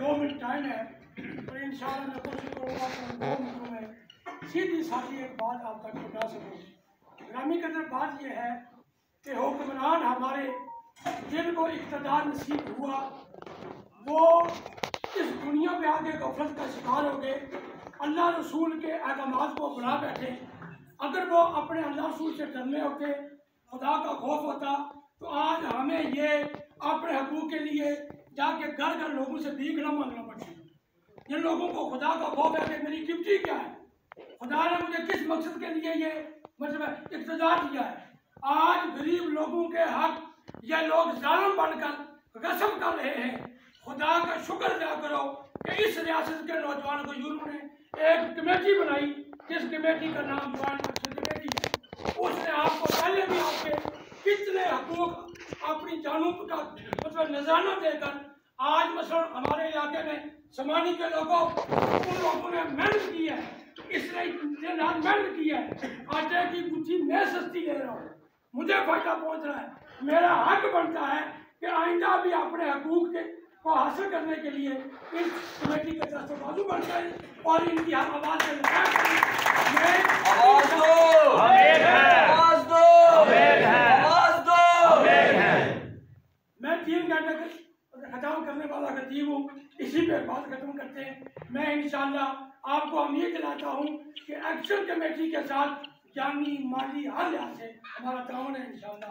2 minute time है, तो इंशाअल्लाह मैं कोशिश करूँगा कि 2 मिनटों में सीधी साधी एक बात आप तक पहुँचा सकूँ। ग्रामी कदर बात यह है कि हुक्मरान हमारे जिनको इक़्तिदार नसीब हुआ वो इस दुनिया में आगे गफलत का शिकार हो गए, अल्लाह रसूल के अहकामात को बुला बैठे। अगर वो अपने अल्लाह रसूल से डरने होते, खुदा का खौफ होता, तो आज हमें ये अपने हकूक़ के लिए जाके घर घर लोगों से भीख न मांगना पड़ता। जिन लोगों को खुदा का खौफ है कि मेरी ड्यूटी क्या है, खुदा ने मुझे किस मकसद के लिए ये मतलब इक़्तिदार दिया है, आज गरीब लोगों के हक ये लोग जालिम बनकर गस्ब कर रहे हैं। खुदा का शुक्र अदा करो कि इस रियासत के नौजवान को यूरोप ने एक कमेटी बनाई, जिस कमेटी का नाम ज्वाइंट एक्शन कमेटी है। उसने आपको पहले भी आपके कितने हकूक अपनी जानों का मतलब नजराना देकर आज मसलन हमारे इलाके में समानी के लोगों उन लोगों ने मेहनत की है, इसलिए मेहनत की है। आटे की गुत्थी मैं सस्ती ले रहा हूँ, मुझे फायदा पहुँच रहा है, मेरा हक बनता है कि आइंदा भी अपने हकूक को हासिल करने के लिए इस कमेटी के तरफ से बाजू बन जाए और इनकी आवाज़ से मैं 3 घंटे खत्म करने वाला खतीब हूँ, इसी पे बात खत्म करते हैं। मैं इंशाअल्लाह आपको उम्मीद दिलाता हूँ कि एक्शन कमेटी के साथ जानी माली हर लिहाज से हमारा ताउन है इंशाअल्लाह।